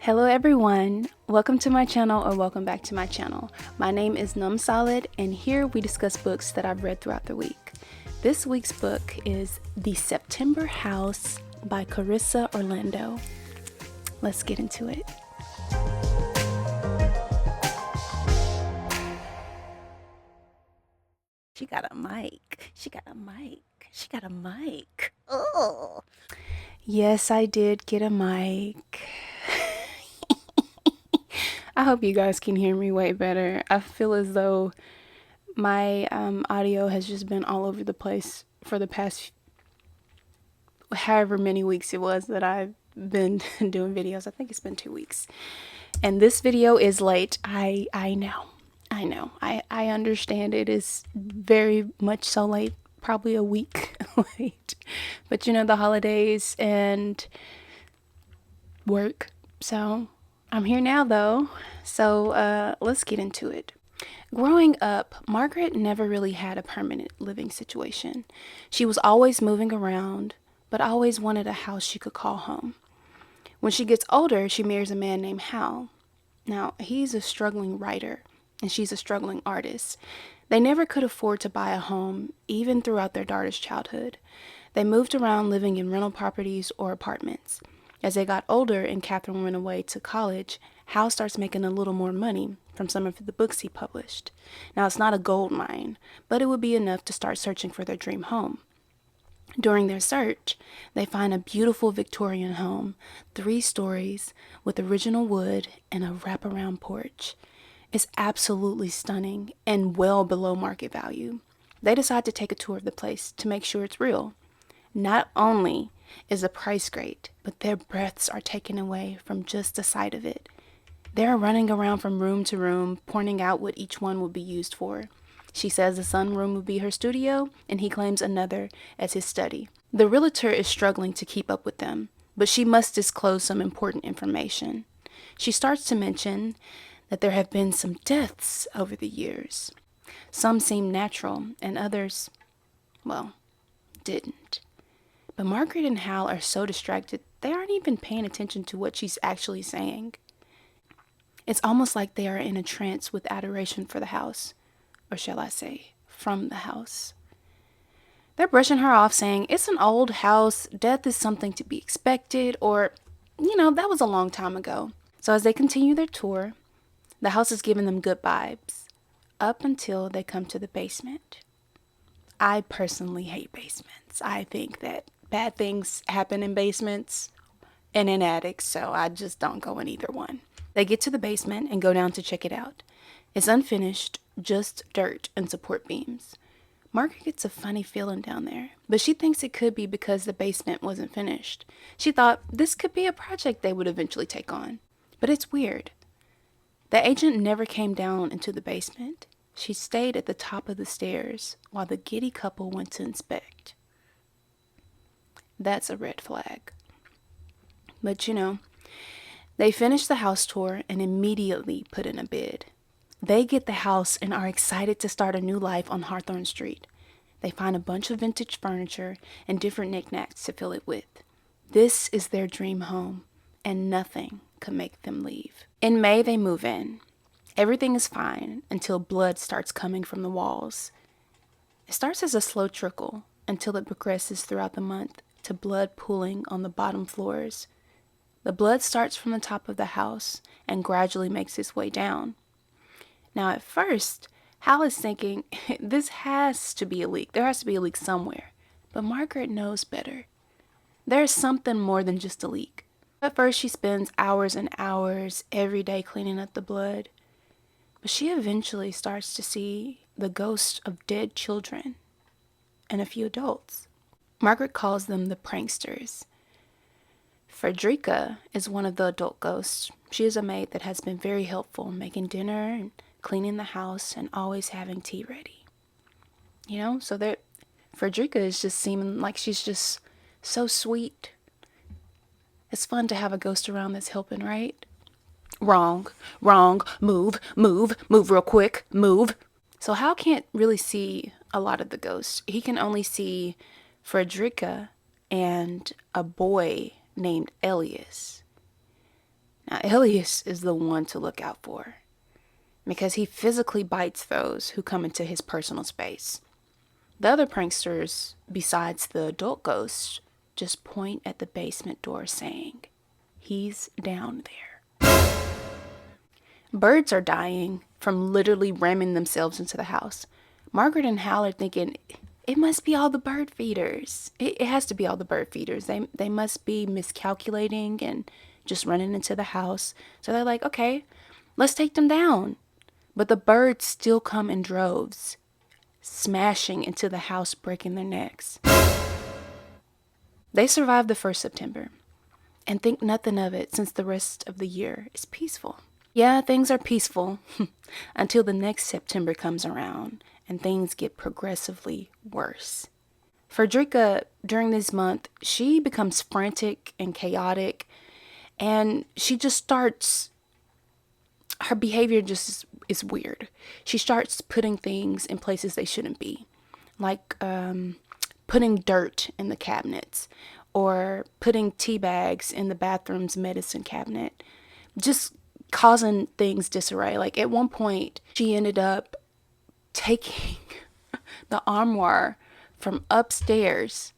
Hello everyone, welcome to my channel or welcome back to my channel. My name is Num Solid and here we discuss books that I've read throughout the week. This week's book is The September House by Carissa Orlando. Let's get into it. She got a mic. She got a mic. She got a mic. Oh. Yes, I did get a mic. I hope you guys can hear me way better. I feel as though my audio has just been all over the place for the past however many weeks it was that I've been doing videos. I think it's been 2 weeks. And this video is late. I know. I understand it is very much so late, probably a week late. But you know, the holidays and work. So I'm here now though. So let's get into it. Growing up, Margaret never really had a permanent living situation. She was always moving around, but always wanted a house she could call home. When she gets older, she marries a man named Hal. Now, he's a struggling writer, and she's a struggling artist. They never could afford to buy a home, even throughout their daughter's childhood. They moved around living in rental properties or apartments. As they got older and Katherine went away to college, Hal starts making a little more money from some of the books he published. Now, it's not a gold mine, but it would be enough to start searching for their dream home. During their search, they find a beautiful Victorian home, 3 stories, with original wood and a wraparound porch. It's absolutely stunning and well below market value. They decide to take a tour of the place to make sure it's real. Not only is the price great, but their breaths are taken away from just the sight of it. They're running around from room to room, pointing out what each one will be used for. She says the sunroom will be her studio, and he claims another as his study. The realtor is struggling to keep up with them, but she must disclose some important information. She starts to mention that there have been some deaths over the years. Some seem natural, and others, well, didn't. But Margaret and Hal are so distracted, they aren't even paying attention to what she's actually saying. It's almost like they are in a trance with adoration for the house, or shall I say, from the house. They're brushing her off, saying, it's an old house, death is something to be expected, or, that was a long time ago. So as they continue their tour, the house is giving them good vibes, up until they come to the basement. I personally hate basements. I think that bad things happen in basements and in attics, so I just don't go in either one. They get to the basement and go down to check it out. It's unfinished, just dirt and support beams. Margaret gets a funny feeling down there, but she thinks it could be because the basement wasn't finished. She thought this could be a project they would eventually take on. But it's weird. The agent never came down into the basement. She stayed at the top of the stairs while the giddy couple went to inspect. That's a red flag. But they finish the house tour and immediately put in a bid. They get the house and are excited to start a new life on Hawthorne Street. They find a bunch of vintage furniture and different knickknacks to fill it with. This is their dream home, and nothing could make them leave. In May, they move in. Everything is fine until blood starts coming from the walls. It starts as a slow trickle until it progresses throughout the month to blood pooling on the bottom floors. The blood starts from the top of the house and gradually makes its way down. Now at first, Hal is thinking, this has to be a leak. There has to be a leak somewhere. But Margaret knows better. There's something more than just a leak. At first, she spends hours and hours every day cleaning up the blood. But she eventually starts to see the ghosts of dead children and a few adults. Margaret calls them the pranksters. Frederica is one of the adult ghosts. She is a maid that has been very helpful, making dinner and cleaning the house and always having tea ready. So Frederica is just seeming like she's just so sweet. It's fun to have a ghost around that's helping, right? Wrong, move real quick, move. So Hal can't really see a lot of the ghosts. He can only see Frederica and a boy named Elias. Elias is the one to look out for because he physically bites those who come into his personal space. The other pranksters, besides the adult ghost, just point at the basement door saying, "He's down there." Birds are dying from literally ramming themselves into the house. Margaret and Hal are thinking, it must be all the bird feeders. It has to be all the bird feeders. They must be miscalculating and just running into the house. So they're like, okay, let's take them down. But the birds still come in droves, smashing into the house, breaking their necks. They survive the first September and think nothing of it since the rest of the year is peaceful. Yeah, things are peaceful until the next September comes around and things get progressively worse. Frederica, during this month, she becomes frantic and chaotic, and she just starts, her behavior just is weird. She starts putting things in places they shouldn't be, like putting dirt in the cabinets or putting tea bags in the bathroom's medicine cabinet, just causing things disarray. Like at one point, she ended up taking the armoire from upstairs,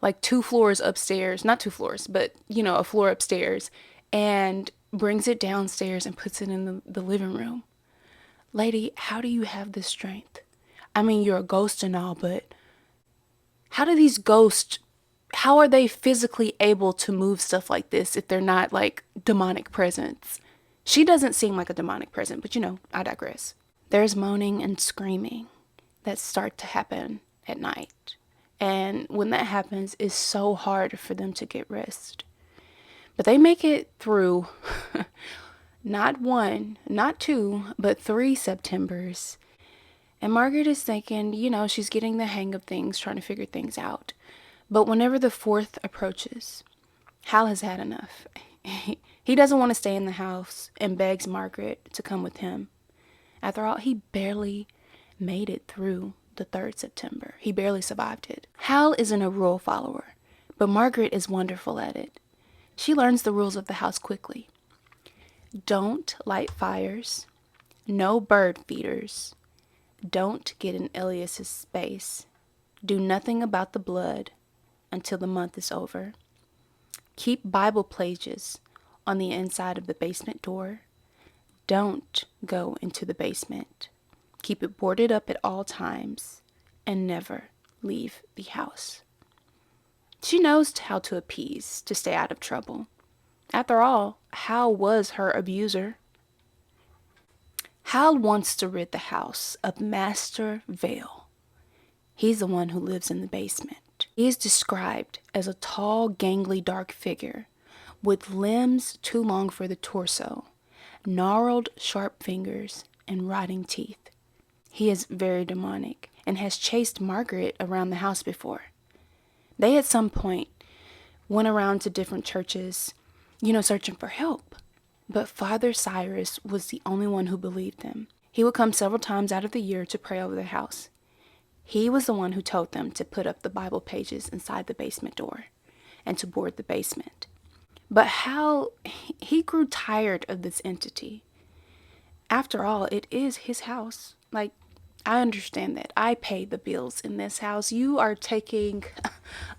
like 2 floors upstairs, not 2 floors, but a floor upstairs, and brings it downstairs and puts it in the living room. Lady, how do you have this strength? I mean, you're a ghost and all, but how do these ghosts, how are they physically able to move stuff like this if they're not like demonic presence? She doesn't seem like a demonic presence, but I digress. There's moaning and screaming that start to happen at night. And when that happens, it's so hard for them to get rest. But they make it through not 1, not 2, but 3 Septembers. And Margaret is thinking, she's getting the hang of things, trying to figure things out. But whenever the 4th approaches, Hal has had enough. He doesn't want to stay in the house and begs Margaret to come with him. After all, he barely made it through the 3rd September. He barely survived it. Hal isn't a rule follower, but Margaret is wonderful at it. She learns the rules of the house quickly. Don't light fires. No bird feeders. Don't get in Elias's space. Do nothing about the blood until the month is over. Keep Bible pages on the inside of the basement door. Don't go into the basement. Keep it boarded up at all times and never leave the house. She knows how to appease to stay out of trouble. After all, Hal was her abuser. Hal wants to rid the house of Master Vale. He's the one who lives in the basement. He is described as a tall, gangly, dark figure with limbs too long for the torso, gnarled, sharp fingers, and rotting teeth. He is very demonic and has chased Margaret around the house before. They at some point went around to different churches, searching for help. But Father Cyrus was the only one who believed them. He would come several times out of the year to pray over the house. He was the one who told them to put up the Bible pages inside the basement door and to board the basement. But Hal, he grew tired of this entity. After all, it is his house. Like, I understand that. I pay the bills in this house. You are taking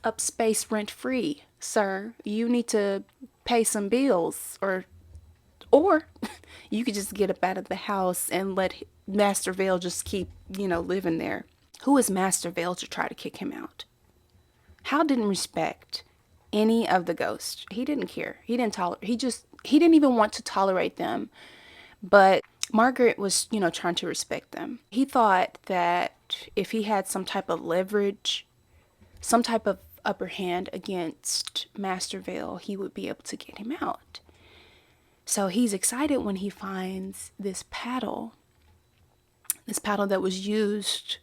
up space rent-free, sir. You need to pay some bills, or you could just get up out of the house and let Master Vale just keep, living there. Who is Master Vale to try to kick him out? Hal didn't respect any of the ghosts. He didn't care. He didn't even want to tolerate them. But Margaret was, trying to respect them. He thought that if he had some type of leverage, some type of upper hand against Master Vale, he would be able to get him out. So he's excited when he finds this paddle that was used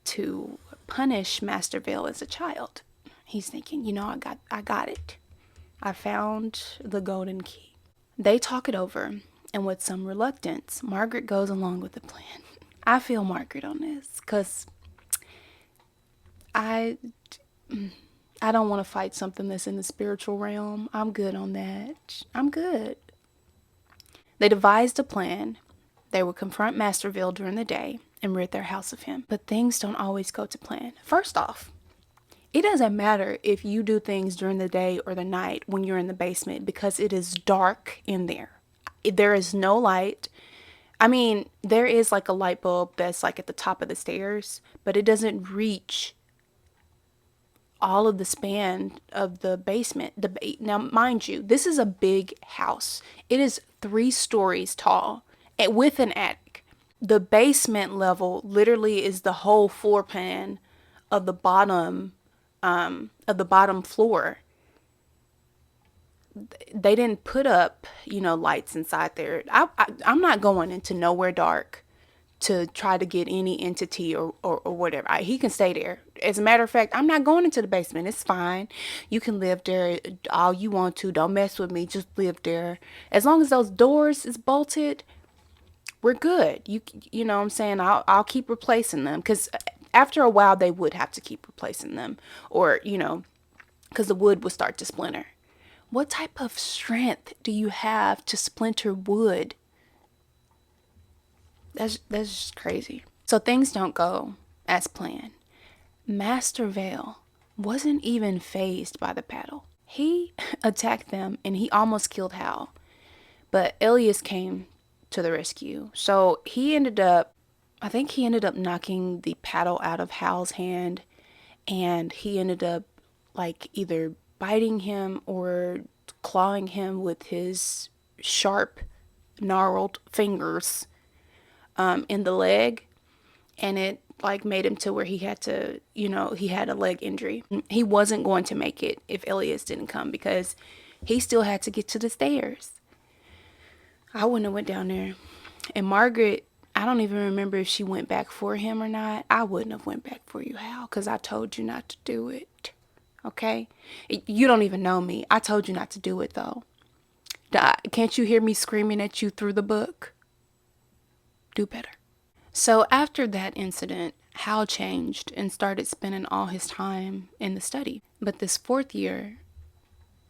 to punish Master Vale as a child. He's thinking, I got it. I found the golden key. They talk it over, and with some reluctance, Margaret goes along with the plan. I feel Margaret on this, because I don't want to fight something that's in the spiritual realm. I'm good on that. I'm good. They devised a plan. They would confront Masterville during the day and rid their house of him. But things don't always go to plan. First off, it doesn't matter if you do things during the day or the night when you're in the basement because it is dark in there. There is no light. I mean, there is like a light bulb that's like at the top of the stairs, but it doesn't reach all of the span of the basement. Now, mind you, this is a big house. It is 3 stories tall and with an attic. The basement level literally is the whole floor plan of the bottom floor. They didn't put up, lights inside there. I'm not going into nowhere dark to try to get any entity or whatever. He can stay there. As a matter of fact, I'm not going into the basement. It's fine. You can live there all you want to. Don't mess with me. Just live there. As long as those doors is bolted, we're good. You know what I'm saying? I'll keep replacing them because after a while they would have to keep replacing them, or because the wood would start to splinter. What type of strength do you have to splinter wood? That's just crazy. So things don't go as planned. Master Vale wasn't even fazed by the battle. He attacked them and he almost killed Hal. But Elias came to the rescue. So I think he ended up knocking the paddle out of Hal's hand, and he ended up like either biting him or clawing him with his sharp, gnarled fingers in the leg, and it like made him to where he had to, he had a leg injury. He wasn't going to make it if Elias didn't come because he still had to get to the stairs. I wouldn't have went down there. And Margaret, I don't even remember if she went back for him or not. I wouldn't have went back for you, Hal, because I told you not to do it. Okay? You don't even know me. I told you not to do it, though. Can't you hear me screaming at you through the book? Do better. So after that incident, Hal changed and started spending all his time in the study. But this 4th year,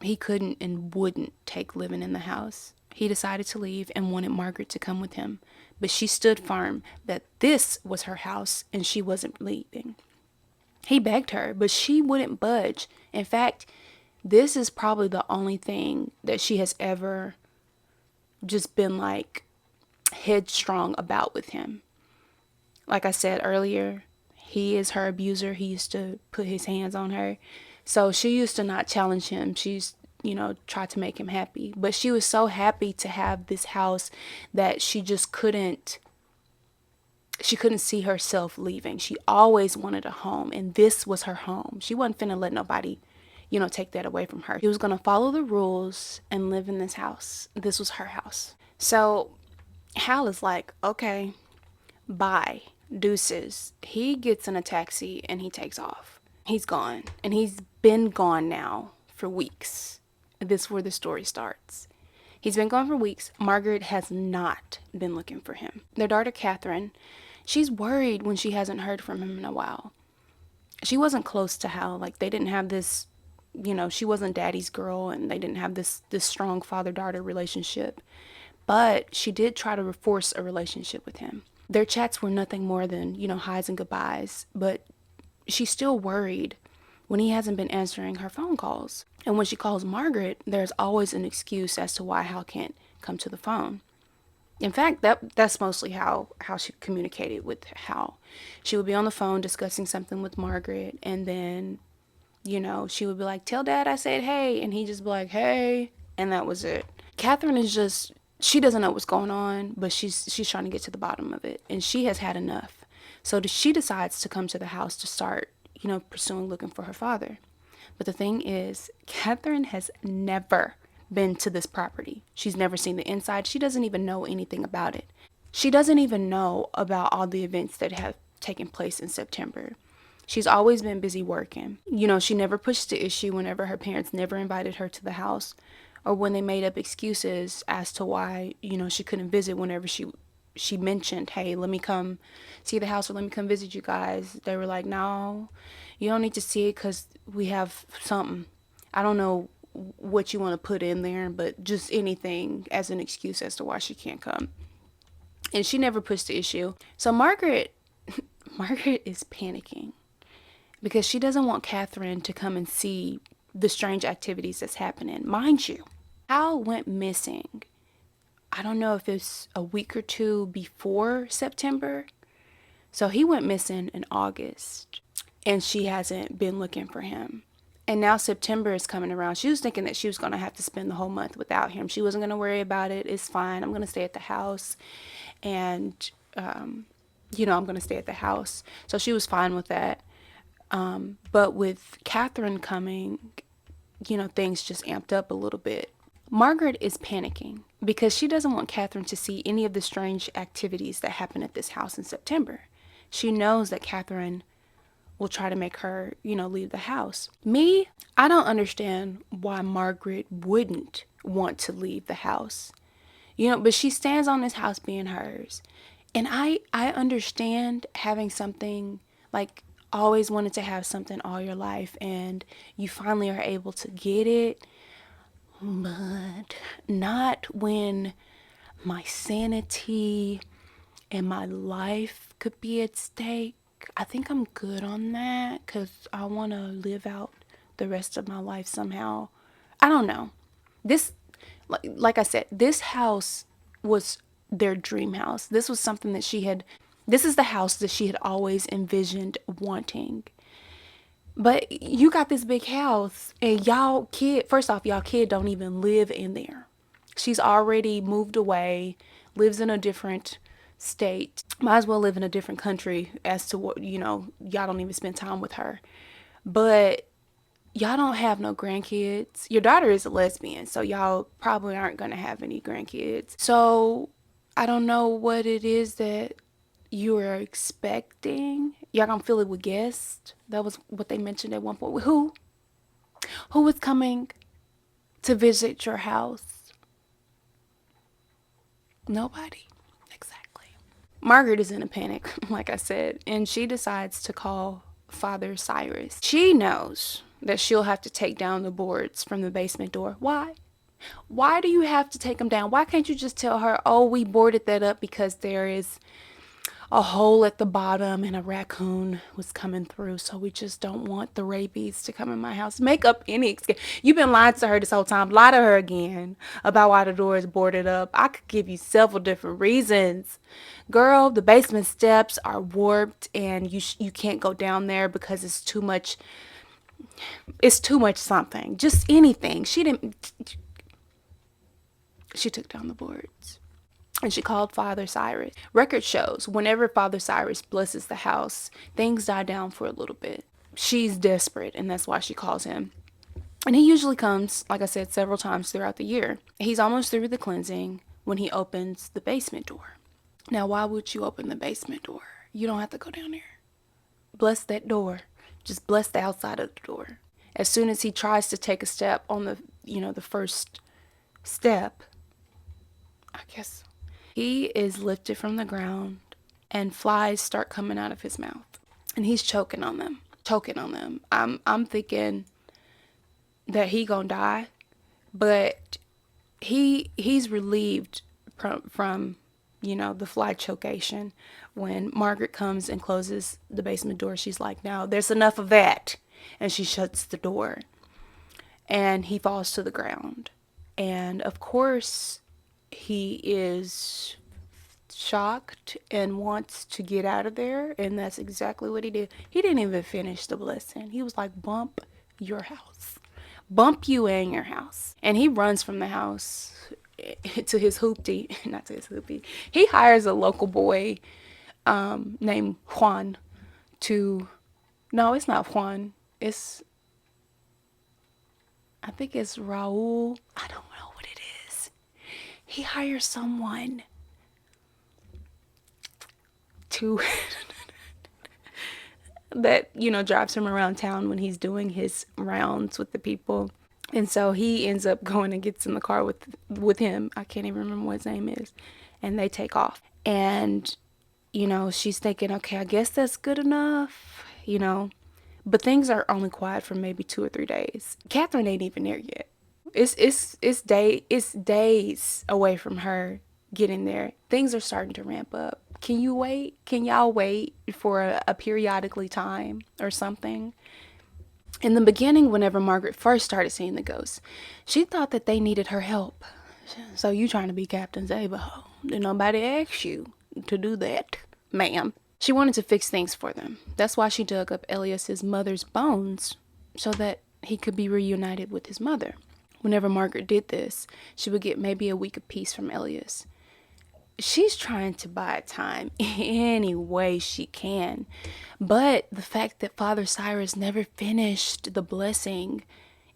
he couldn't and wouldn't take living in the house. He decided to leave and wanted Margaret to come with him. But she stood firm that this was her house and she wasn't leaving. He begged her, but she wouldn't budge. In fact, this is probably the only thing that she has ever just been like headstrong about with him. Like I said earlier, he is her abuser. He used to put his hands on her. So she used to not challenge him. She's, tried to make him happy. But she was so happy to have this house that she just couldn't see herself leaving. She always wanted a home, and this was her home. She wasn't finna let nobody, take that away from her. She was gonna follow the rules and live in this house. This was her house. So Hal is like, okay, bye, deuces. He gets in a taxi and he takes off. He's gone, and he's been gone now for weeks. This is where the story starts. He's been gone for weeks. Margaret has not been looking for him. Their daughter, Katherine, she's worried when she hasn't heard from him in a while. She wasn't close to Hal. Like, they didn't have this, she wasn't daddy's girl, and they didn't have this strong father-daughter relationship. But she did try to force a relationship with him. Their chats were nothing more than, highs and goodbyes. But she's still worried when he hasn't been answering her phone calls. And when she calls Margaret, there's always an excuse as to why Hal can't come to the phone. In fact, that's mostly how she communicated with Hal. She would be on the phone discussing something with Margaret, and then, she would be like, tell Dad I said hey, and he'd just be like, hey, and that was it. Katherine is just, she doesn't know what's going on, but she's trying to get to the bottom of it, and she has had enough. So she decides to come to the house to start, pursuing looking for her father. But the thing is, Katherine has never been to this property. She's never seen the inside. She doesn't even know anything about it. She doesn't even know about all the events that have taken place in September. She's always been busy working. She never pushed the issue whenever her parents never invited her to the house, or when they made up excuses as to why, she couldn't visit whenever she mentioned, hey, let me come see the house or let me come visit you guys. They were like, no, you don't need to see it because we have something. I don't know what you want to put in there, but just anything as an excuse as to why she can't come. And she never pushed the issue. So Margaret is panicking because she doesn't want Katherine to come and see the strange activities that's happening. Mind you, Hal went missing. I don't know if it's a week or two before September. So he went missing in August, and she hasn't been looking for him. And now September is coming around. She was thinking that she was going to have to spend the whole month without him. She wasn't going to worry about it. It's fine. I'm going to stay at the house. And, I'm going to stay at the house. So she was fine with that. But with Katherine coming, things just amped up a little bit. Margaret is panicking because she doesn't want Katherine to see any of the strange activities that happen at this house in September. She knows that Katherine will try to make her, leave the house. Me, I don't understand why Margaret wouldn't want to leave the house. But she stands on this house being hers. And I understand having something, like always wanted to have something all your life and you finally are able to get it. But not when my sanity and my life could be at stake. I think I'm good on that because I want to live out the rest of my life somehow. I don't know. This, like I said, this house was their dream house. This was something that this is the house that she had always envisioned wanting. But you got this big house and first off, y'all kid don't even live in there. She's already moved away, lives in a different state. Might as well live in a different country as to what, y'all don't even spend time with her. But y'all don't have no grandkids. Your daughter is a lesbian, so y'all probably aren't going to have any grandkids. So I don't know what it is that you are expecting. Y'all gonna fill it with guests. That was what they mentioned at one point. Who was coming to visit your house? Nobody. Exactly. Margaret is in a panic, like I said, and she decides to call Father Cyrus. She knows that she'll have to take down the boards from the basement door. Why? Why do you have to take them down? Why can't you just tell her, oh, we boarded that up because there is a hole at the bottom and a raccoon was coming through, so we just don't want the rabies to come in my house. Make up any excuse. You've been lying to her this whole time. Lie to her again about why the door is boarded up. I could give you several different reasons. Girl, the basement steps are warped and you can't go down there because it's too much something. Just anything. She took down the boards. And she called Father Cyrus. Record shows whenever Father Cyrus blesses the house, things die down for a little bit. She's desperate, and that's why she calls him. And he usually comes, like I said, several times throughout the year. He's almost through the cleansing when he opens the basement door. Now, why would you open the basement door? You don't have to go down there. Bless that door. Just bless the outside of the door. As soon as he tries to take a step on the first step, I guess, he is lifted from the ground and flies start coming out of his mouth. And he's choking on them. I'm thinking that he gonna die, but he's relieved from the fly chocation. When Margaret comes and closes the basement door, she's like, now there's enough of that. And she shuts the door. And he falls to the ground. And of course, he is shocked and wants to get out of there, and that's exactly what he did. He didn't even finish the blessing. He was like, bump your house. Bump you and your house. And he runs from the house to his hoopty. Not to his hoopty. He hires a local boy named Juan to... No, it's not Juan. I think it's Raul. I don't know what it is. He hires someone to that drives him around town when he's doing his rounds with the people. And so he ends up going and gets in the car with him. I can't even remember what his name is. And they take off. And she's thinking, okay, I guess that's good enough, But things are only quiet for maybe 2 or 3 days. Katherine ain't even there yet. It's days away from her getting there. Things are starting to ramp up. Can you wait? Can y'all wait for a periodically time or something? In the beginning, whenever Margaret first started seeing the ghosts, she thought that they needed her help. So you trying to be Captain Zabo? Did nobody ask you to do that, ma'am? She wanted to fix things for them. That's why she dug up Elias's mother's bones so that he could be reunited with his mother. Whenever Margaret did this, she would get maybe a week of peace from Elias. She's trying to buy time any way she can. But the fact that Father Cyrus never finished the blessing,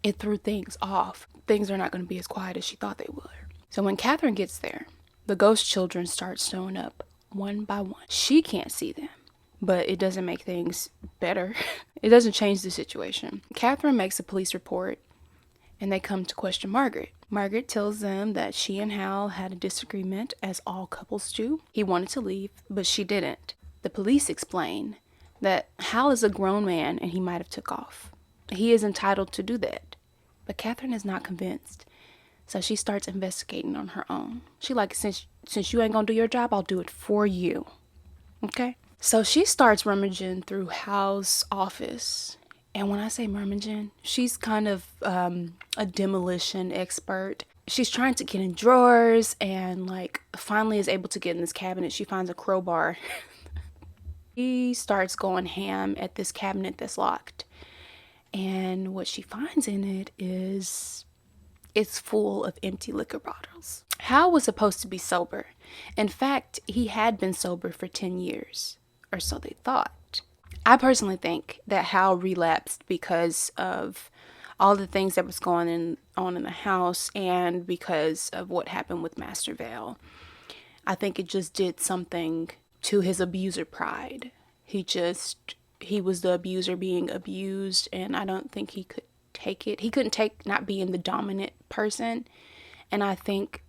it threw things off. Things are not going to be as quiet as she thought they would. So when Katherine gets there, the ghost children start showing up one by one. She can't see them, but it doesn't make things better. It doesn't change the situation. Katherine makes a police report, and they come to question Margaret. Margaret tells them that she and Hal had a disagreement, as all couples do. He wanted to leave, but she didn't. The police explain that Hal is a grown man and he might have took off. He is entitled to do that. But Katherine is not convinced. So she starts investigating on her own. She like, since you ain't gonna do your job, I'll do it for you. Okay? So she starts rummaging through Hal's office. And when I say rummaging, she's kind of a demolition expert. She's trying to get in drawers and like finally is able to get in this cabinet. She finds a crowbar. She starts going ham at this cabinet that's locked. And what she finds in it is it's full of empty liquor bottles. Hal was supposed to be sober. In fact, he had been sober for 10 years, or so they thought. I personally think that Hal relapsed because of all the things that was going on in the house and because of what happened with Master Vale. I think it just did something to his abuser pride. He was the abuser being abused, and I don't think he could take it. He couldn't take not being the dominant person, and I think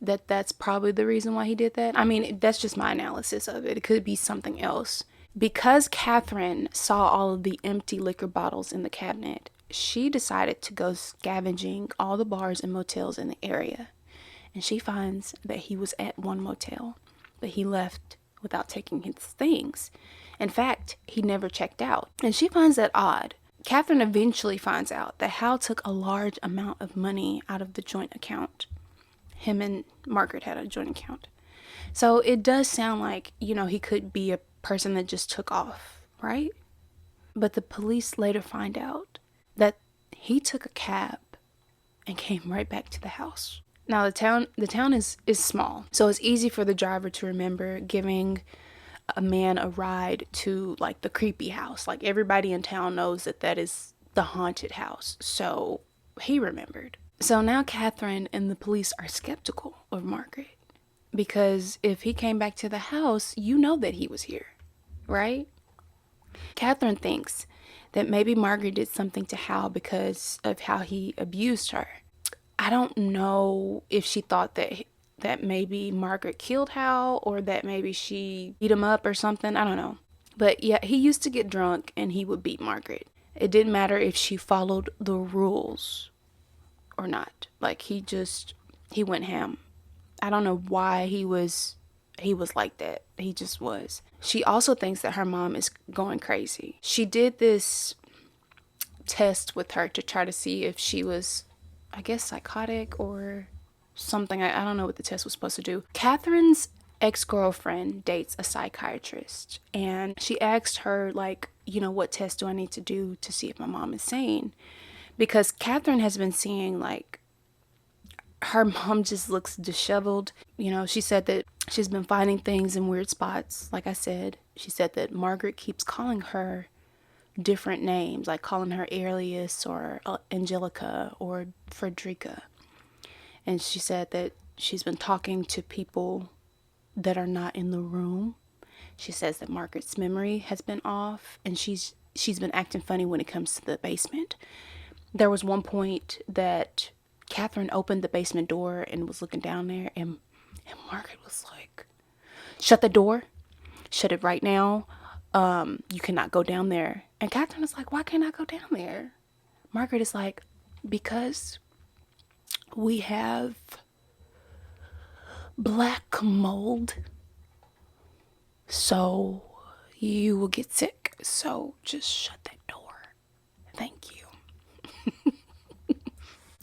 that that's probably the reason why he did that. I mean, that's just my analysis of it. It could be something else. Because Katherine saw all of the empty liquor bottles in the cabinet, she decided to go scavenging all the bars and motels in the area. And she finds that he was at one motel, but he left without taking his things. In fact, he never checked out. And she finds that odd. Katherine eventually finds out that Hal took a large amount of money out of the joint account. Him and Margaret had a joint account. So it does sound like, he could be a person that just took off, right? But the police later find out that he took a cab and came right back to the house. Now the town is small, so it's easy for the driver to remember giving a man a ride to like the creepy house. Like everybody in town knows that is the haunted house. So he remembered. So now Katherine and the police are skeptical of Margaret. Because if he came back to the house, you know that he was here, right? Katherine thinks that maybe Margaret did something to Hal because of how he abused her. I don't know if she thought that maybe Margaret killed Hal or that maybe she beat him up or something. I don't know. But yeah, he used to get drunk and he would beat Margaret. It didn't matter if she followed the rules or not. Like he went ham. I don't know why he was like that. He just was. She also thinks that her mom is going crazy. She did this test with her to try to see if she was, I guess, psychotic or something. I don't know what the test was supposed to do. Katherine's ex-girlfriend dates a psychiatrist, and she asked her, like, what test do I need to do to see if my mom is sane? Because Katherine has been seeing, like, her mom just looks disheveled. She said that she's been finding things in weird spots. Like I said, she said that Margaret keeps calling her different names, like calling her Alias or Angelica or Frederica. And she said that she's been talking to people that are not in the room. She says that Margaret's memory has been off, and she's been acting funny when it comes to the basement. There was one point that Katherine opened the basement door and was looking down there, and Margaret was like, "Shut the door. Shut it right now. You cannot go down there." And Katherine is like, "Why can't I go down there?" Margaret is like, "Because We have black mold. So you will get sick. So just shut that door. Thank you.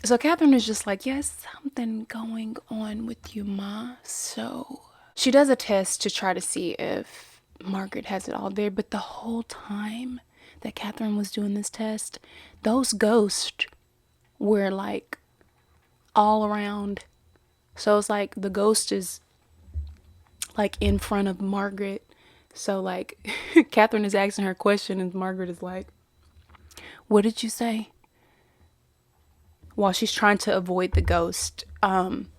So Katherine is just like, yes, something going on with you, Ma. So she does a test to try to see if Margaret has it all there. But the whole time that Katherine was doing this test, those ghosts were like all around. So it's like the ghost is like in front of Margaret. So like Katherine is asking her question and Margaret is like, what did you say? While she's trying to avoid the ghost.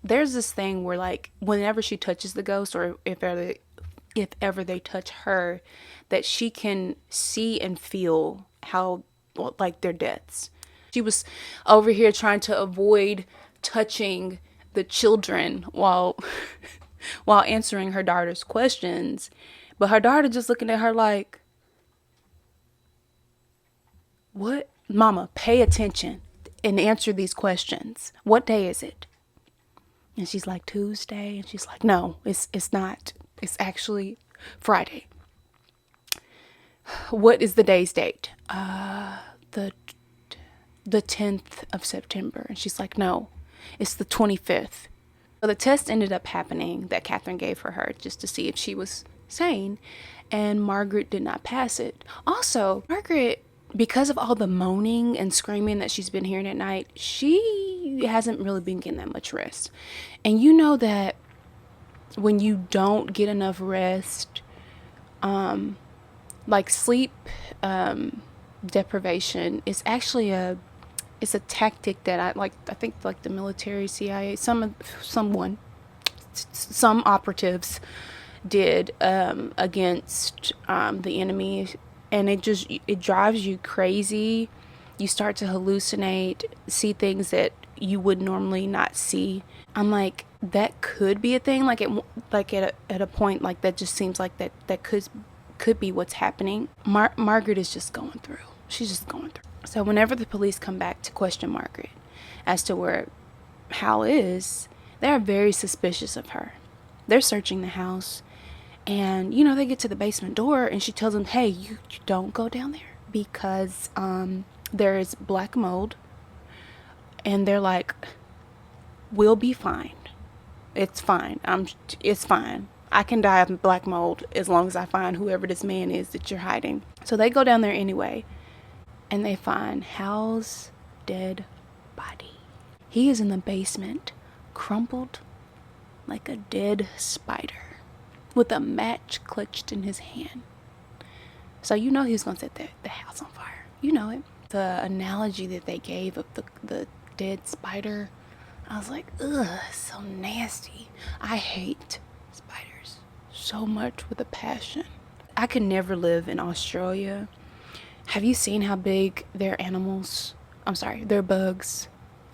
There's this thing where like whenever she touches the ghost, or if ever they touch her, that she can see and feel how, well, like their deaths. She was over here trying to avoid touching the children while while answering her daughter's questions, but her daughter just looking at her like, what? Mama, pay attention and answer these questions. What day is it? And she's like, Tuesday. And she's like, no, it's not. It's actually Friday. What is the day's date? The 10th of September. And she's like, no, it's the 25th. So the test ended up happening that Katherine gave for her just to see if she was sane. And Margaret did not pass it. Also, Margaret, because of all the moaning and screaming that she's been hearing at night, she hasn't really been getting that much rest. And you know that when you don't get enough rest, like sleep deprivation is actually it's a tactic that I think like the military, CIA, some operatives did against the enemy, and it drives you crazy. You start to hallucinate, see things that you would normally not see. I'm like, that could be a thing. Like at a point, like that just seems like that could be what's happening. Margaret is just going through. She's just going through. So whenever the police come back to question Margaret as to where Hal is, they're very suspicious of her. They're searching the house, and they get to the basement door, and she tells them, hey, you don't go down there because there is black mold. And they're like, we'll be fine. It's fine. It's fine. I can die of black mold as long as I find whoever this man is that you're hiding. So they go down there anyway, and they find Hal's dead body. He is in the basement, crumpled like a dead spider, with a match clutched in his hand. So he was going to set the house on fire. You know it. The analogy that they gave of the dead spider, I was like, ugh, so nasty. I hate spiders so much with a passion. I could never live in Australia. Have you seen how big their animals, their bugs,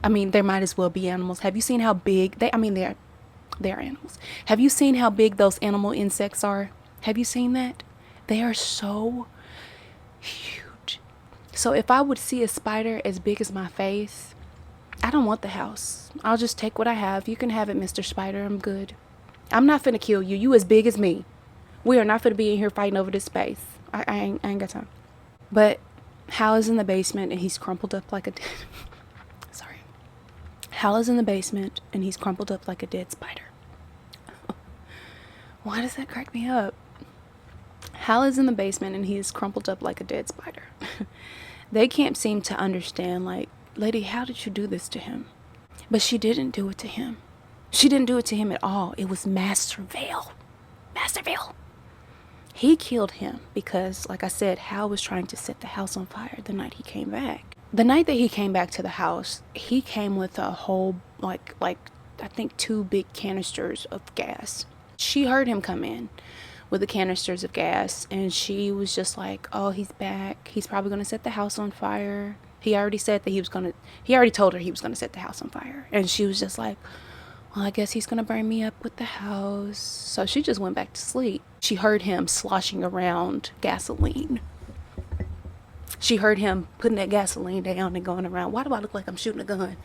they might as well be animals. Have you seen how big they're animals. Have you seen how big those animal insects are? Have you seen that? They are so huge. So if I would see a spider as big as my face, I don't want the house. I'll just take what I have. You can have it, Mr. Spider. I'm good. I'm not finna kill you. You as big as me. We are not finna be in here fighting over this space. I ain't got time. But Hal is in the basement and he's crumpled up like a sorry. Hal is in the basement and he's crumpled up like a dead spider. Why does that crack me up? Hal is in the basement and he is crumpled up like a dead spider. They can't seem to understand, like, lady, how did you do this to him? But she didn't do it to him. She didn't do it to him at all. It was Master Vale. Master Vale. He killed him because, like I said, Hal was trying to set the house on fire the night he came back. The night that he came back to the house, he came with a whole, like I think 2 big canisters of gas. She heard him come in with the canisters of gas, and she was just like, oh, he's back. He's probably going to set the house on fire. He already told her he was going to set the house on fire. And she was just like, well, I guess he's going to burn me up with the house. So she just went back to sleep. She heard him sloshing around gasoline. She heard him putting that gasoline down and going around. Why do I look like I'm shooting a gun?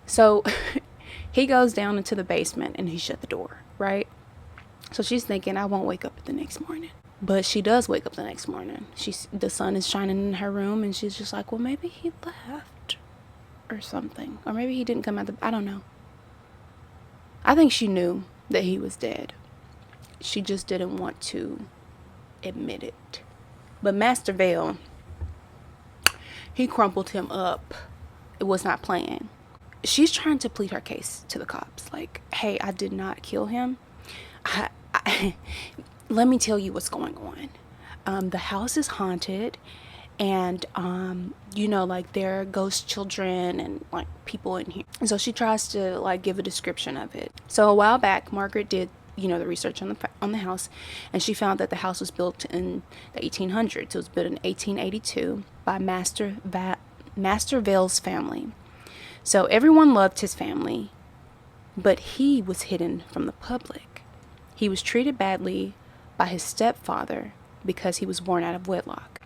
So he goes down into the basement and he shut the door, right? So she's thinking, I won't wake up the next morning. But she does wake up the next morning. The sun is shining in her room, and she's just like, well, maybe he left or something. Or maybe he didn't come out I don't know. I think she knew that he was dead. She just didn't want to admit it. But Master Vale, he crumpled him up. It was not playing. She's trying to plead her case to the cops. Like, hey, I did not kill him. Let me tell you what's going on. The house is haunted, and like there are ghost children and like people in here. And so she tries to like give a description of it. So a while back, Margaret did the research on the house, and she found that the house was built in the 1800s. It was built in 1882 by Master Vale's family. So everyone loved his family, but he was hidden from the public. He was treated badly by his stepfather because he was born out of wedlock.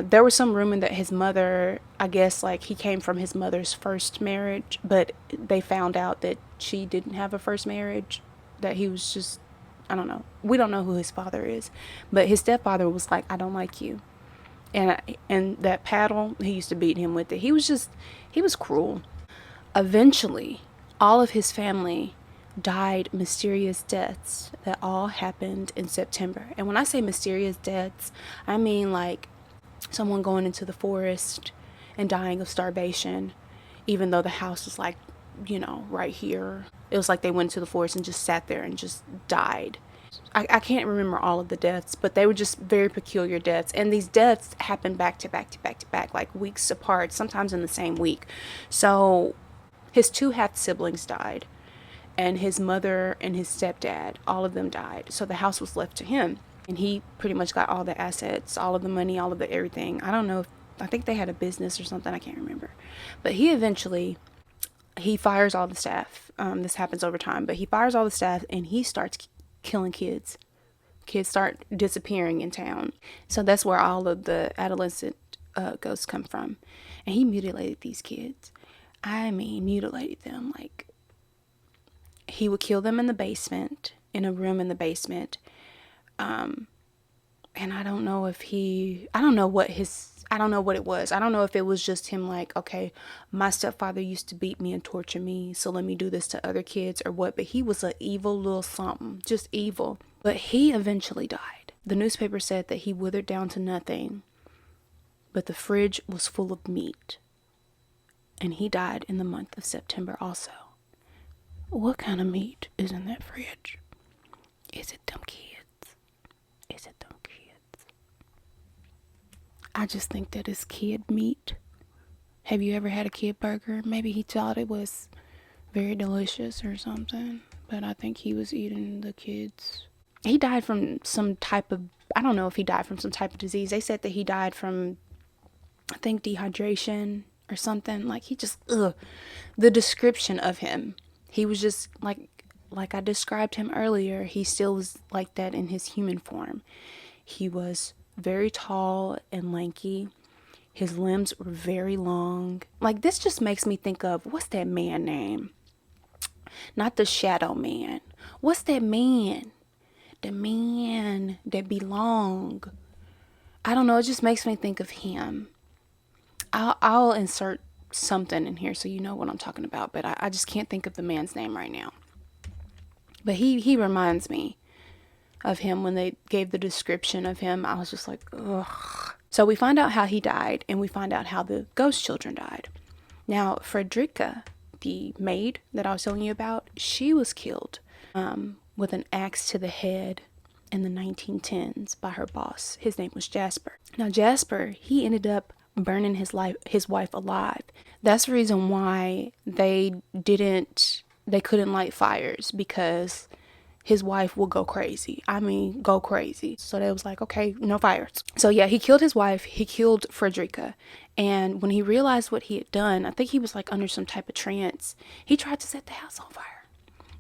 There was some rumor that his mother, I guess, like he came from his mother's first marriage, but they found out that she didn't have a first marriage, that he was just, I don't know. We don't know who his father is, but his stepfather was like, I don't like you. And that paddle, he used to beat him with it. He was cruel. Eventually, all of his family died mysterious deaths that all happened in September. And when I say mysterious deaths, I mean like someone going into the forest and dying of starvation, even though the house was like, right here. It was like they went to the forest and just sat there and just died. I can't remember all of the deaths, but they were just very peculiar deaths. And these deaths happened back to back to back to back, like weeks apart, sometimes in the same week. So his two half siblings died, and his mother and his stepdad, all of them died. So the house was left to him, and he pretty much got all the assets, all of the money, all of the everything. I think they had a business or something, I can't remember. But he fires all the staff. This happens over time, but he fires all the staff and he starts killing kids. Kids start disappearing in town. So that's where all of the adolescent ghosts come from. And he mutilated these kids. I mean, mutilated them. Like, he would kill them in the basement, in a room in the basement. And I don't know what it was. I don't know if it was just him like, okay, my stepfather used to beat me and torture me, so let me do this to other kids or what. But he was an evil little something, just evil. But he eventually died. The newspaper said that he withered down to nothing, but the fridge was full of meat. And he died in the month of September also. What kind of meat is in that fridge? Is it them kids? Is it them kids? I just think that it's kid meat. Have you ever had a kid burger? Maybe he thought it was very delicious or something, but I think he was eating the kids. He died from some type of, I don't know if he died from some type of disease. They said that he died from, I think, dehydration or something. Like, he just, the description of him, he was just like I described him earlier. He still was like that in his human form. He was very tall and lanky. His limbs were very long. Like, this just makes me think of, what's that man name? Not the Shadow Man. What's that man? The man that be long. I don't know. It just makes me think of him. I'll insert something in here so you know what I'm talking about, but I just can't think of the man's name right now. But he reminds me of him. When they gave the description of him, I was just like, ugh. So we find out how he died, and we find out how the ghost children died. Now, Frederica, the maid that I was telling you about, she was killed with an axe to the head in the 1910s by her boss. His name was Jasper. Now, Jasper, he ended up burning his wife alive. That's the reason why they couldn't light fires, because his wife will go crazy. I mean, go crazy. So they was like, okay, no fires. So yeah, he killed his wife. He killed Frederica. And when he realized what he had done, I think he was like under some type of trance. He tried to set the house on fire.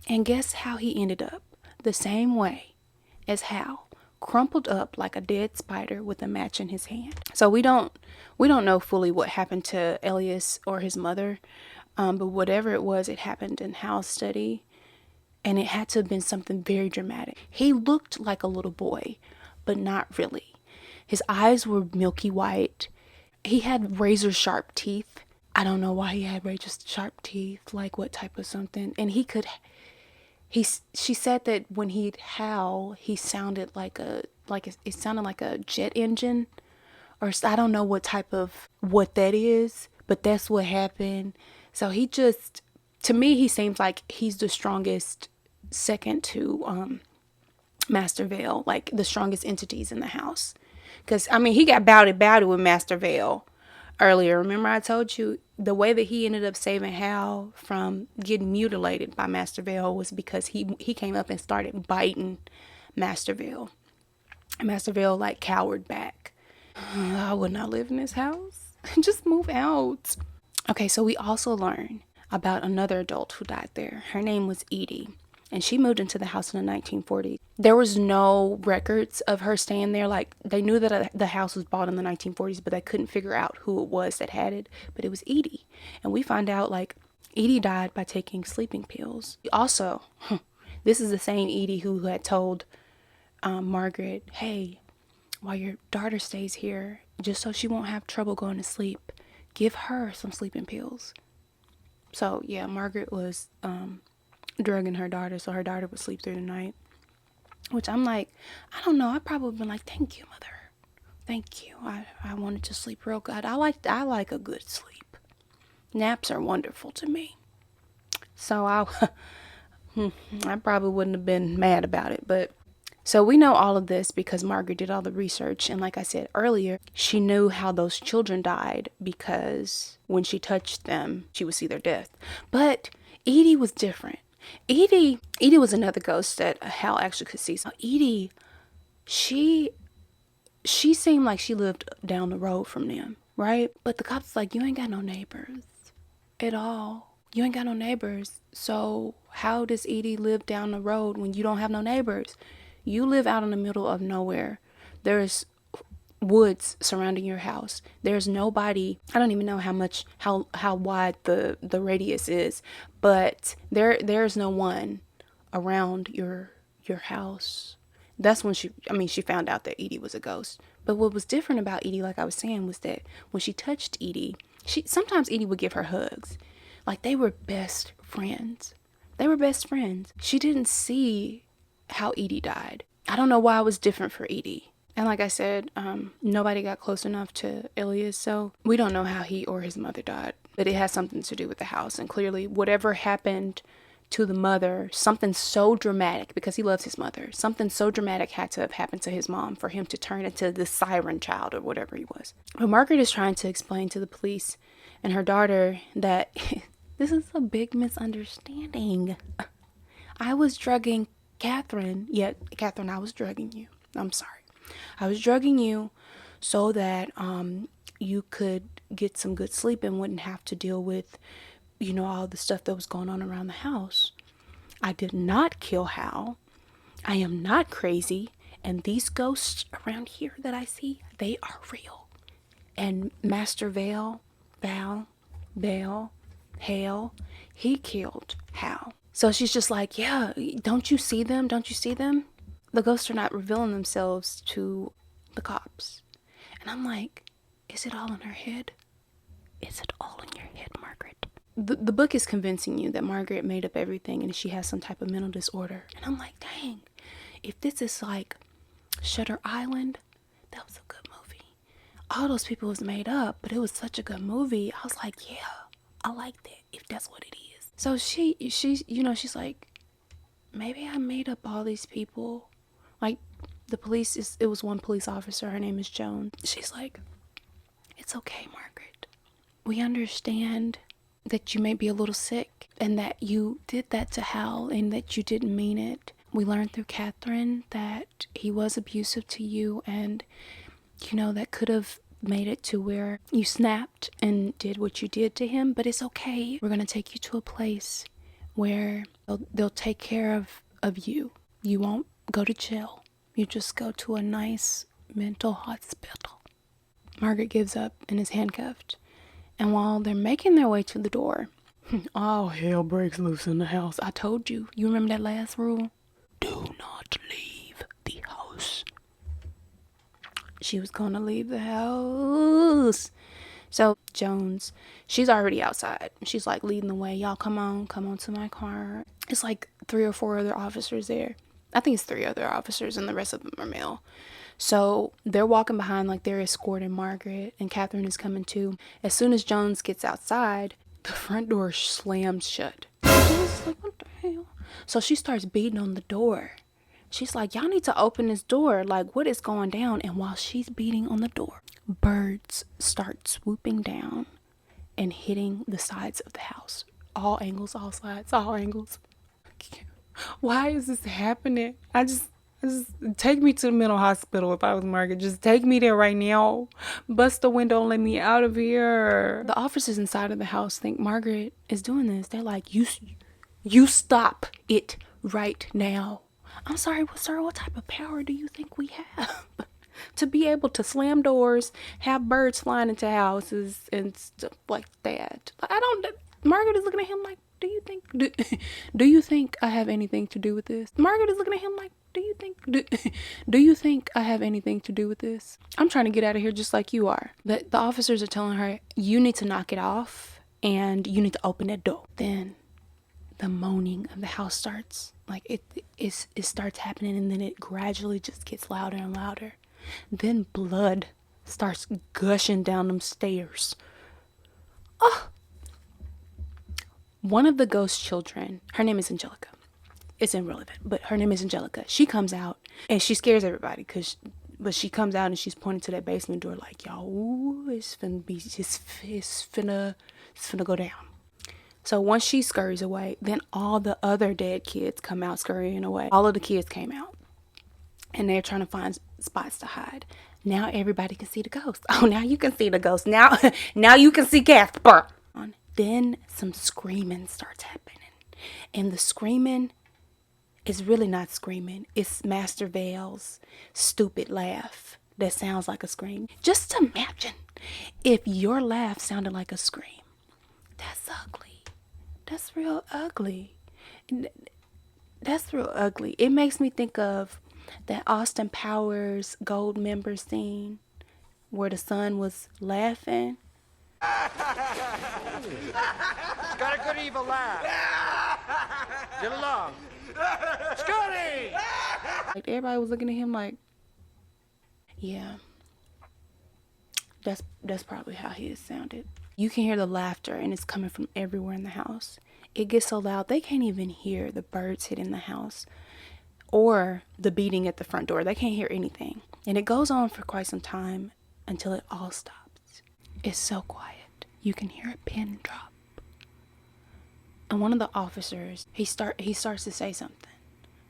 And guess how he ended up? The same way as Hal, crumpled up like a dead spider with a match in his hand. So we don't know fully what happened to Elias or his mother. But whatever it was, it happened in Hal's study. And it had to have been something very dramatic. He looked like a little boy, but not really. His eyes were milky white. He had razor sharp teeth. I don't know why he had razor sharp teeth, like what type of something. And she said that when he'd howl, he sounded it sounded like a jet engine, or I don't know what that is, but that's what happened. So to me, he seems like he's the strongest, second to Master Vale, like the strongest entities in the house. Because, I mean, he got bowdy with Master Vale earlier. Remember I told you the way that he ended up saving Hal from getting mutilated by Master Vale was because he came up and started biting Master Vale. Master Vale, like, cowered back. I would not live in this house. Just move out. Okay, so we also learn about another adult who died there. Her name was Edie, and she moved into the house in the 1940s. There was no records of her staying there. Like, they knew that the house was bought in the 1940s, but they couldn't figure out who it was that had it. But it was Edie. And we find out, like, Edie died by taking sleeping pills. Also, this is the same Edie who had told Margaret, hey, while your daughter stays here, just so she won't have trouble going to sleep, give her some sleeping pills. So, yeah, Margaret was drugging her daughter so her daughter would sleep through the night. Which I'm like, I don't know. I probably would been like, thank you, mother. Thank you. I wanted to sleep real good. I like a good sleep. Naps are wonderful to me. So I probably wouldn't have been mad about it. But so we know all of this because Margaret did all the research. And like I said earlier, she knew how those children died because when she touched them, she would see their death. But Edie was different. Edie was another ghost that Hal actually could see. So Edie, she seemed like she lived down the road from them, right? But the cops like, you ain't got no neighbors at all. You ain't got no neighbors. So how does Edie live down the road when you don't have no neighbors? You live out in the middle of nowhere. There's woods surrounding your house. There's nobody. I don't even know how wide the radius is, but there's no one around your house. That's when she found out that Edie was a ghost. But what was different about Edie, like I was saying, was that when she touched Edie, sometimes Edie would give her hugs. Like, they were best friends. She didn't see how Edie died. I don't know why it was different for Edie. And like I said, nobody got close enough to Elias, so we don't know how he or his mother died. But it has something to do with the house. And clearly, whatever happened to the mother, something so dramatic, because he loves his mother, something so dramatic had to have happened to his mom for him to turn into the siren child or whatever he was. But Margaret is trying to explain to the police and her daughter that this is a big misunderstanding. I was drugging Katherine, Katherine, I was drugging you. I'm sorry. I was drugging you so that you could get some good sleep and wouldn't have to deal with, all the stuff that was going on around the house. I did not kill Hal. I am not crazy. And these ghosts around here that I see, they are real. And Master Hale, he killed Hal. So she's just like, yeah, don't you see them? The ghosts are not revealing themselves to the cops. And I'm like, is it all in her head? Is it all in your head, Margaret? The book is convincing you that Margaret made up everything and she has some type of mental disorder. And I'm like, dang, if this is like Shutter Island, that was a good movie. All those people was made up, but it was such a good movie. I was like, yeah, I like that, if that's what it is. So she's like, maybe I made up all these people. Like, it was one police officer, her name is Joan. She's like, it's okay, Margaret. We understand that you may be a little sick and that you did that to Hal and that you didn't mean it. We learned through Katherine that he was abusive to you and, that could have made it to where you snapped and did what you did to him, but it's okay. We're going to take you to a place where they'll take care of you. You won't go to jail. You just go to a nice mental hospital. Margaret gives up and is handcuffed. And while they're making their way to the door, All hell breaks loose in the house. I told you. You remember that last rule? Do not leave the house. She was gonna leave the house. So Jones, she's already outside. She's like leading the way. Y'all come on to my car. It's like 3 or 4 other officers there. I think it's 3 other officers and the rest of them are male. So they're walking behind like they're escorting Margaret, and Katherine is coming too. As soon as Jones gets outside, the front door slams shut. Jones like, what the hell? So she starts beating on the door. She's like, y'all need to open this door. Like, what is going down? And while she's beating on the door, birds start swooping down and hitting the sides of the house. All angles, all sides, all angles. Why is this happening? I just take me to the mental hospital if I was Margaret. Just take me there right now. Bust the window and let me out of here. The officers inside of the house think Margaret is doing this. They're like, you stop it right now. I'm sorry, sir, what type of power do you think we have? To be able to slam doors, have birds flying into houses and stuff like that. Margaret is looking at him like, do you think I have anything to do with this? Margaret is looking at him like, do you think I have anything to do with this? I'm trying to get out of here just like you are. The officers are telling her, you need to knock it off and you need to open that door. Then the moaning of the house starts. Like it starts happening, and then it gradually just gets louder and louder. Then blood starts gushing down them stairs. Oh. One of the ghost children, her name is Angelica. It's irrelevant, but her name is Angelica. She comes out and she scares everybody but she comes out and she's pointing to that basement door like, y'all, ooh, it's finna go down. So once she scurries away, then all the other dead kids come out scurrying away. All of the kids came out and they're trying to find spots to hide. Now everybody can see the ghost. Oh, now you can see the ghost. Now you can see Casper. Then some screaming starts happening. And the screaming is really not screaming. It's Master Vale's stupid laugh that sounds like a scream. Just imagine if your laugh sounded like a scream. That's ugly. That's real ugly. That's real ugly. It makes me think of that Austin Powers Gold member scene where the son was laughing. Got a good evil laugh. Get along. Scotty! Like everybody was looking at him like, yeah, that's probably how he sounded. You can hear the laughter and it's coming from everywhere in the house. It gets so loud they can't even hear the birds hitting the house or the beating at the front door. They can't hear anything. And it goes on for quite some time until it all stops. It's so quiet. You can hear a pin drop. And one of the officers, he starts to say something.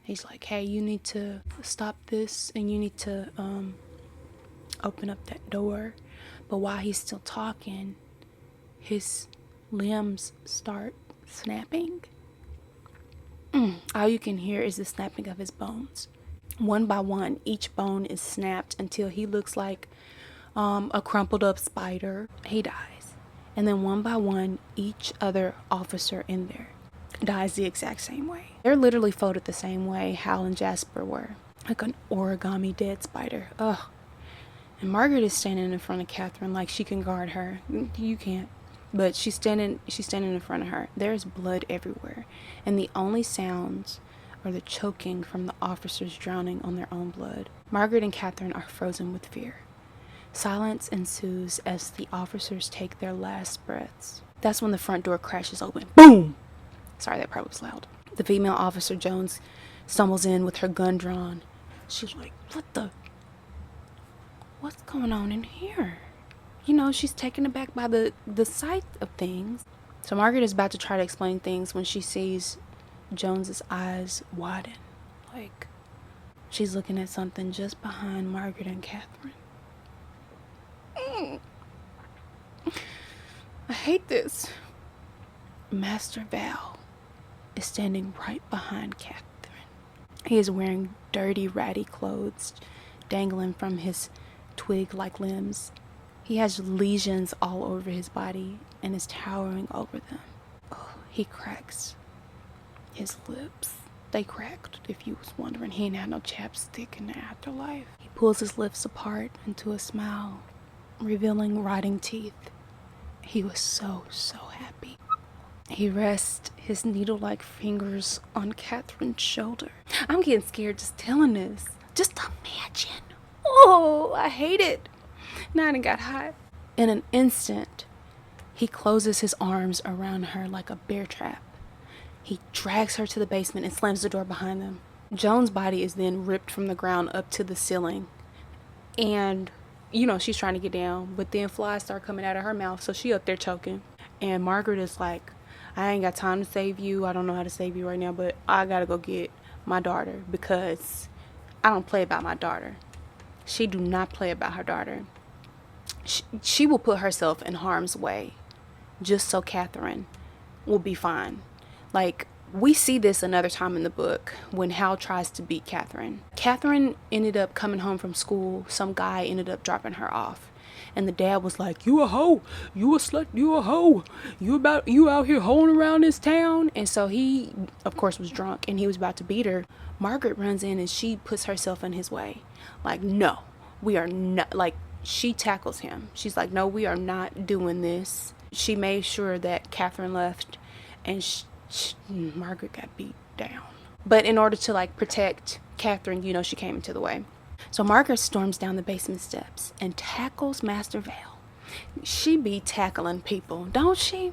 He's like, hey, you need to stop this and you need to open up that door. But while he's still talking, his limbs start snapping. All you can hear is the snapping of his bones. One by one, each bone is snapped until he looks like a crumpled up spider. He dies. And then one by one, each other officer in there dies the exact same way. They're literally folded the same way Hal and Jasper were. Like an origami dead spider. Ugh. And Margaret is standing in front of Katherine like she can guard her. You can't. But she's standing in front of her. There's blood everywhere. And the only sounds are the choking from the officers drowning on their own blood. Margaret and Katherine are frozen with fear. Silence ensues as the officers take their last breaths. That's when the front door crashes open. Boom! Sorry, that probably was loud. The female officer, Jones, stumbles in with her gun drawn. She's like, what's going on in here? You know, she's taken aback by the sight of things. So Margaret is about to try to explain things when she sees Jones's eyes widen. Like, she's looking at something just behind Margaret and Katherine. I hate this. Master Val is standing right behind Katherine. He is wearing dirty, ratty clothes dangling from his twig-like limbs. He has lesions all over his body and is towering over them. Oh, he cracks his lips. They cracked, if you was wondering. He ain't had no chapstick in the afterlife. He pulls his lips apart into a smile, revealing rotting teeth. He was so happy. He rests his needle-like fingers on Katherine's shoulder. I'm getting scared just telling this. Just imagine. Oh, I hate it. Now I done got hot. In an instant, he closes his arms around her like a bear trap. He drags her to the basement and slams the door behind them. Joan's body is then ripped from the ground up to the ceiling. And, she's trying to get down, but then flies start coming out of her mouth, so she up there choking. And Margaret is like, I ain't got time to save you. I don't know how to save you right now, but I gotta go get my daughter, because I don't play about my daughter. She do not play about her daughter. She will put herself in harm's way just so Katherine will be fine. Like, we see this another time in the book when Hal tries to beat Katherine. Katherine ended up coming home from school. Some guy ended up dropping her off. And the dad was like, you a hoe, you a slut, you a hoe, you out here hoeing around this town. And so he, of course, was drunk and he was about to beat her. Margaret runs in and she puts herself in his way. Like, no, we are not, like, she tackles him. She's like, no, we are not doing this. She made sure that Katherine left, and Margaret got beat down. But in order to, like, protect Katherine, she came into the way. So Margaret storms down the basement steps and tackles Master Vale. She be tackling people, don't she?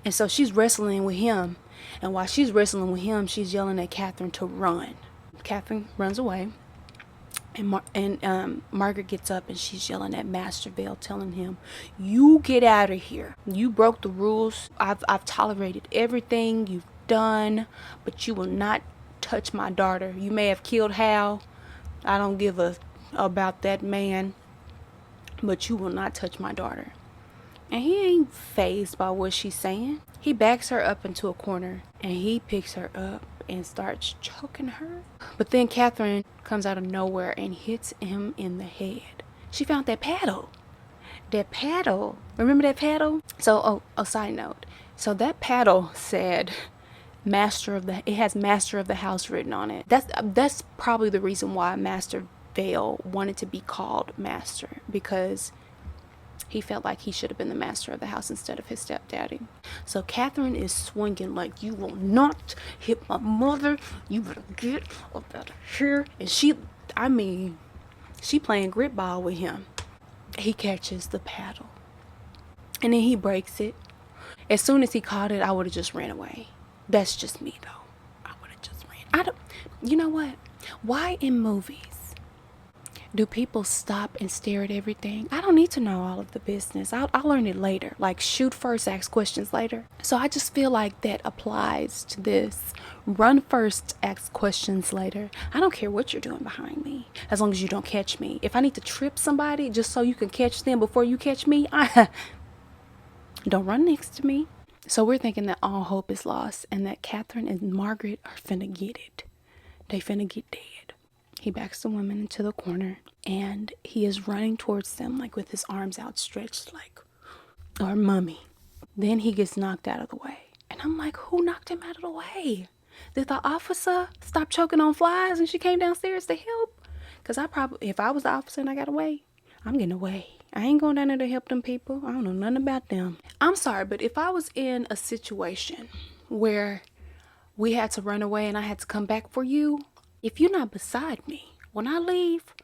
And so she's wrestling with him. And while she's wrestling with him, she's yelling at Katherine to run. Katherine runs away. And Margaret gets up and she's yelling at Master Vale, telling him, you get out of here. You broke the rules. I've tolerated everything you've done, but you will not touch my daughter. You may have killed Hal. I don't give a about that man, but you will not touch my daughter. And he ain't fazed by what she's saying. He backs her up into a corner and he picks her up and starts choking her. But then Katherine comes out of nowhere and hits him in the head. She found that paddle. That paddle. Remember that paddle? So, side note. So that paddle said it has master of the house written on it. That's probably the reason why Master Vale wanted to be called master, because he felt like he should have been the master of the house instead of his stepdaddy. So Katherine is swinging like, you will not hit my mother. You better get up out of here. And she playing grip ball with him. He catches the paddle. And then he breaks it. As soon as he caught it, I would have just ran away. That's just me, though. I would have just ran. You know what? Why in movies do people stop and stare at everything? I don't need to know all of the business. I'll learn it later. Like, shoot first, ask questions later. So I just feel like that applies to this. Run first, ask questions later. I don't care what you're doing behind me, as long as you don't catch me. If I need to trip somebody just so you can catch them before you catch me, don't run next to me. So we're thinking that all hope is lost and that Katherine and Margaret are finna get it. They finna get dead. He backs the woman into the corner and he is running towards them, like with his arms outstretched, like, or mummy. Then he gets knocked out of the way. And I'm like, who knocked him out of the way? Did the officer stop choking on flies and she came downstairs to help? Because if I was the officer and I got away, I'm getting away. I ain't going down there to help them people. I don't know nothing about them. I'm sorry, but if I was in a situation where we had to run away and I had to come back for you, if you're not beside me when I leave,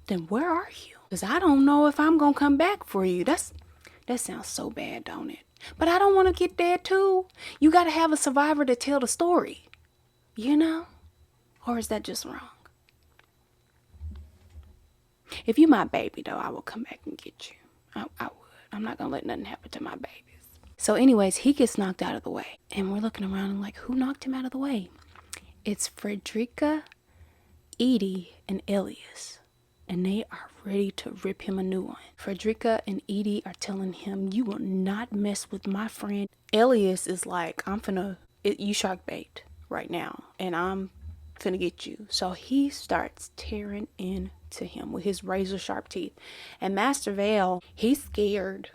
then where are you? Because I don't know if I'm going to come back for you. That sounds so bad, don't it? But I don't want to get dead too. You got to have a survivor to tell the story, Or is that just wrong? If you my baby, though, I will come back and get you. I would. I'm not going to let nothing happen to my babies. So anyways, he gets knocked out of the way. And we're looking around and like, who knocked him out of the way? It's Frederica, Edie, and Elias. And they are ready to rip him a new one. Frederica and Edie are telling him, you will not mess with my friend. Elias is like, you shark bait right now. And I'm finna get you. So he starts tearing into him with his razor sharp teeth. And Master Vale, he's scared.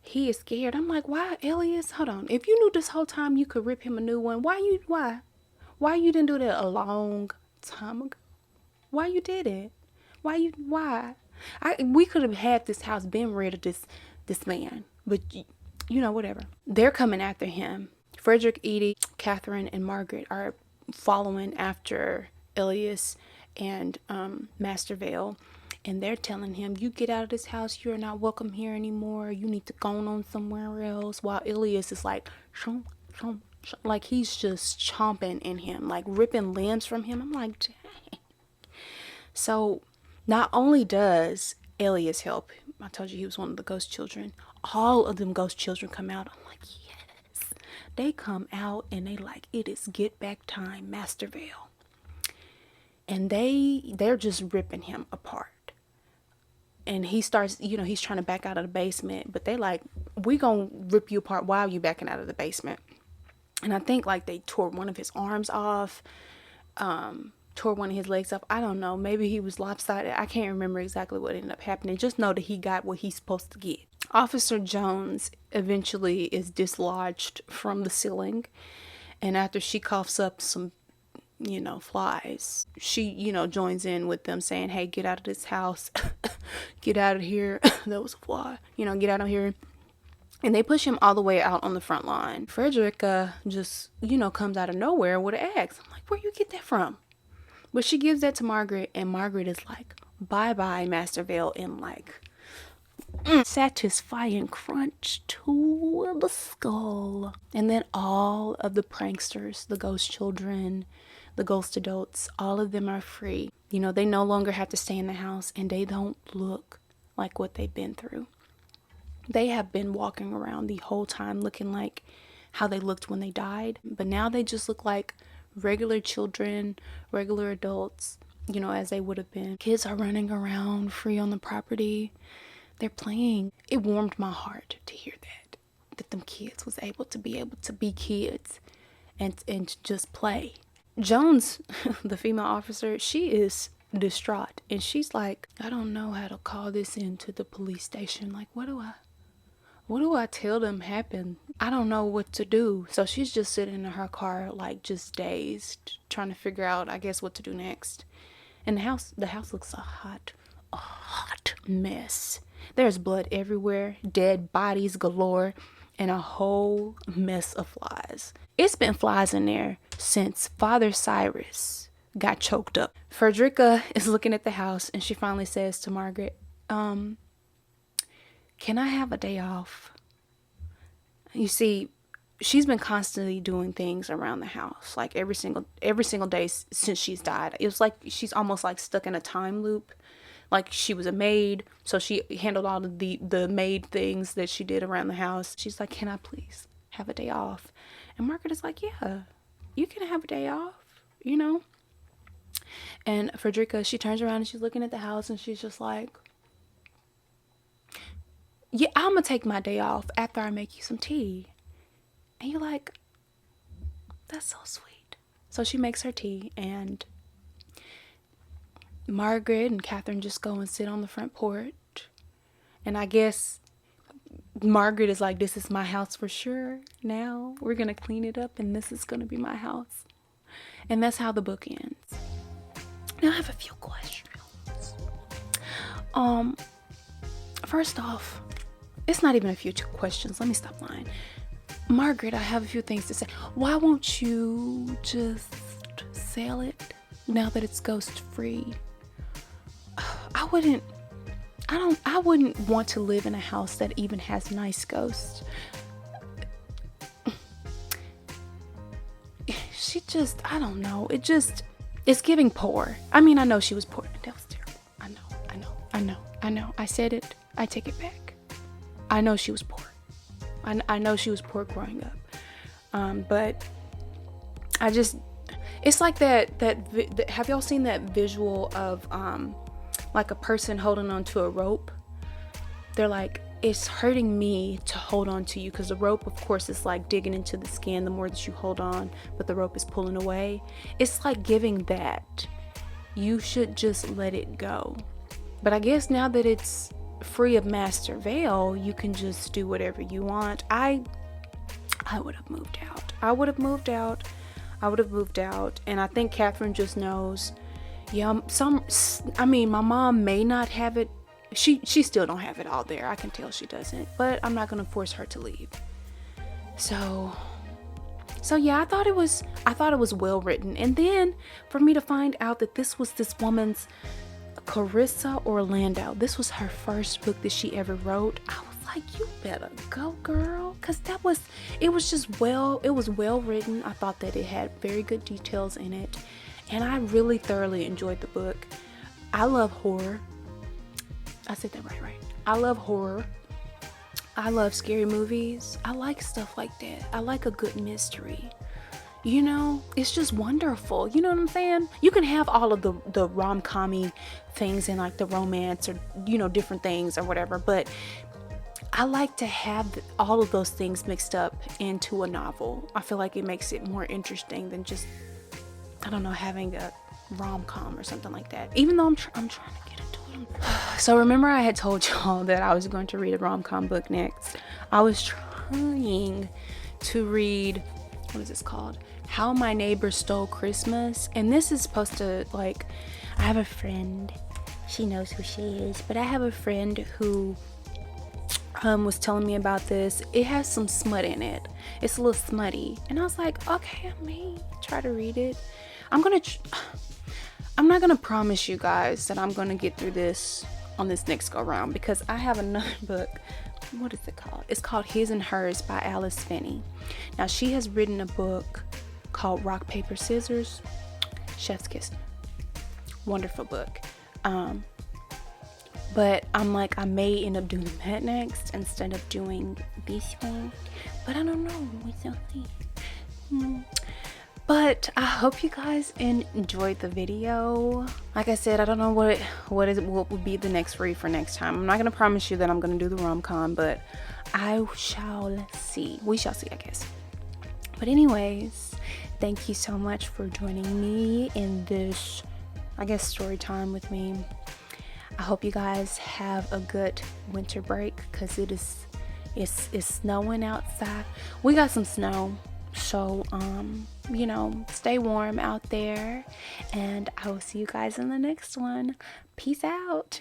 he is scared. I'm like, why, Elias? Hold on. If you knew this whole time you could rip him a new one, why you didn't do that a long time ago? Why you did it? Why? We could have had this house been rid of this man, but whatever. They're coming after him. Frederick, Edie, Katherine, and Margaret are following after Elias and Master Vale, and they're telling him, you get out of this house, you're not welcome here anymore, you need to go on somewhere else, while Elias is like chomp, chomp, chomp, like he's just chomping in him, like ripping limbs from him. I'm like, dang. So not only does Elias help, I told you he was one of the ghost children, all of them ghost children come out. I'm like, yes. They come out and they like, it is get back time, Master Vale. And they're just ripping him apart. And he starts, he's trying to back out of the basement, but they like, we gonna rip you apart while you backing out of the basement. And I think like they tore one of his arms off, tore one of his legs off. I don't know. Maybe he was lopsided. I can't remember exactly what ended up happening. Just know that he got what he's supposed to get. Officer Jones eventually is dislodged from the ceiling. And after she coughs up some, flies, she, joins in with them saying, hey, get out of this house. Get out of here. That was a fly. Get out of here. And they push him all the way out on the front lawn. Frederica just, comes out of nowhere with an axe. I'm like, where you get that from? But she gives that to Margaret, and Margaret is like, bye-bye, Master Vale, and like, satisfying crunch to the skull. And then all of the pranksters, the ghost children, the ghost adults, all of them are free. They no longer have to stay in the house, and they don't look like what they've been through. They have been walking around the whole time looking like how they looked when they died, but now they just look like regular children, regular adults, as they would have been. Kids are running around free on the property. They're playing. It warmed my heart to hear that them kids was able to be kids and just play. Jones, the female officer, she is distraught, and she's like, I don't know how to call this into the police station. Like, what do I tell them happened? I don't know what to do. So she's just sitting in her car, like just dazed, trying to figure out, I guess, what to do next. And the house looks a hot mess. There's blood everywhere, dead bodies galore, and a whole mess of flies. It's been flies in there since Father Cyrus got choked up. Frederica is looking at the house, and she finally says to Margaret, can I have a day off? You see, she's been constantly doing things around the house, like every single day since she's died. It was like she's almost like stuck in a time loop. Like she was a maid, so she handled all of the maid things that she did around the house. She's like, can I please have a day off? And Margaret is like, yeah, you can have a day off, And Frederica, she turns around and she's looking at the house, and she's just like, yeah, I'm gonna take my day off after I make you some tea. And you're like, that's so sweet. So she makes her tea, and Margaret and Katherine just go and sit on the front porch. And I guess Margaret is like, this is my house for sure. Now we're gonna clean it up, and this is gonna be my house. And that's how the book ends. Now I have a few questions. First off, it's not even a few questions. Let me stop lying. Margaret, I have a few things to say. Why won't you just sell it now that it's ghost free? I wouldn't want to live in a house that even has nice ghosts. She just, I don't know. It's giving poor. I mean, I know she was poor. That was terrible. I know. I said it. I take it back. I know she was poor. I know she was poor growing up. But I just, it's like that have y'all seen that visual of like a person holding onto a rope? They're like, it's hurting me to hold on to you, because the rope, of course, is like digging into the skin the more that you hold on, but the rope is pulling away. It's like giving that. You should just let it go. But I guess now that it's free of master veil, you can just do whatever you want. I would have moved out. I would have moved out. I would have moved out. And I think Katherine just knows. Yeah, I mean, my mom may not have it. She still don't have it all there. I can tell she doesn't. But I'm not gonna force her to leave. So yeah, I thought it was well written. And then for me to find out that this was this woman's, Carissa Orlando, this was her first book that she ever wrote. I was like, you better go, girl, because it was well written. I thought that it had very good details in it, and I really thoroughly enjoyed the book. I love horror. I said that right. I love horror. I love scary movies. I like stuff like that. I like a good mystery. You know, it's just wonderful. You know what I'm saying? You can have all of the rom-com-y things and like the romance or, you know, different things or whatever, but I like to have all of those things mixed up into a novel. I feel like it makes it more interesting than just, I don't know, having a rom-com or something like that. Even though I'm trying to get into it. So remember I had told y'all that I was going to read a rom-com book next. I was trying to read, what is this called? How My Neighbor Stole Christmas. And this is supposed to, like, I have a friend, she knows who she is, but I have a friend who was telling me about this. It has some smut in it. It's a little smutty. And I was like, okay, I may try to read it. I'm not gonna promise you guys that I'm gonna get through this on this next go round, because I have another book. What is it called? It's called His and Hers by Alice Finney. Now she has written a book called Rock, Paper, Scissors. Chef's Kiss. Wonderful book. But I'm like, I may end up doing that next instead of doing this one. But I don't know. We shall see. But I hope you guys enjoyed the video. Like I said, I don't know what would be the next read for next time. I'm not gonna promise you that I'm gonna do the rom-com, but I shall see. We shall see, I guess. But anyways, thank you so much for joining me in this, I guess, story time with me. I hope you guys have a good winter break, because it's snowing outside. We got some snow. So, you know, stay warm out there, and I will see you guys in the next one. Peace out.